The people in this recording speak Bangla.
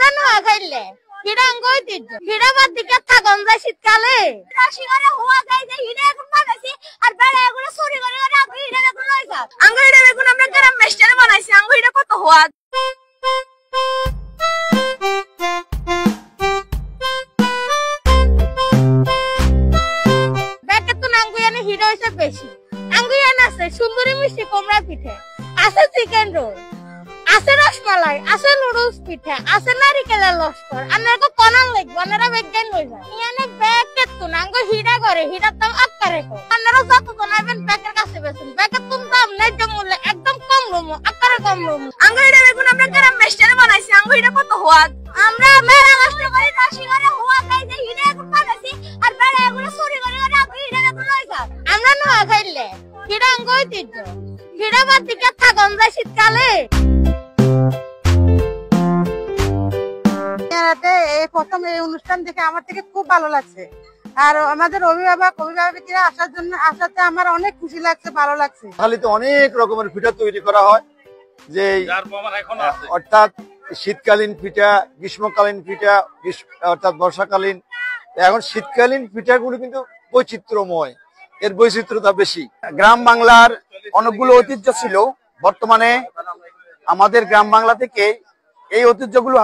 আমরা নোয়াখাইলে হিড়াঙ্গ ঐতিহ্য হিড়াবাদ দিকে থাকন যায় শীতকালে রাশি করে হওয়া যায় যে হিড়ে এখন বানাইছি আর বেড়া এগুলো চুরি করে করে আগে হিড়ে এখন লইছা আঙ্গ হিড়ে এখন আমরা গ্রাম মেস্টারে বানাইছি আঙ্গ হিড়ে কত হওয়া ব্যাকে তো নাঙ্গুয়ানে হিড়ে হইছে বেশি আঙ্গুয়ান আছে সুন্দরী মিষ্টি কুমড়া পিঠে আছে চিকেন রোল আছে রসমালাই আছে নুডলস পিঠা আছে নারিকেলের লস্কর আনারকে কোনান লাগবে আনারা বেগেন লই যায় ইয়ানে ব্যাকে তো নাঙ্গ হিড়া করে হিড়ার দাম আকারে কো আনারা যত জানাবেন ব্যাকের কাছে বেচুন ব্যাকের তো দাম ন্যায্য মূল্যে একদম কম রুমো আকারে কম রুমো আঙ্গ হিড়া বেগুন আমরা গ্রাম মেস্টারে বানাইছি আঙ্গ হিড়া কত হওয়াদ আমরা মেরা কষ্ট করে রাশি করে হওয়া যায় যে হিড়া এখন বানাইছি আর বেড়া এগুলো চুরি করে করে আগে হিড়া এখন লই যায় আমরা নোয়াখাইলে হিড়াঙ্গ ঐতিহ্য হিড়াবাদ দিকে থাকন যায় শীতকালে এই প্রথম এই অনুষ্ঠান দেখে আমার থেকে খুব ভালো লাগছে আর আমাদের অভিভাবকরা আসাতে আমার অনেক খুশি লাগছে ভালো লাগছে। খালিতে অনেক রকমের পিঠা তৈরি করা হয় যে অর্থাৎ শীতকালীন পিঠা গ্রীষ্মকালীন পিঠা অর্থাৎ বর্ষাকালীন এখন শীতকালীন পিঠাগুলো কিন্তু বৈচিত্র্যময় এর বৈচিত্র্যতা বেশি। গ্রাম বাংলার অনেকগুলো ঐতিহ্য ছিল বর্তমানে আমাদের গ্রাম বাংলা থেকে এই ঐতিহ্যগুলো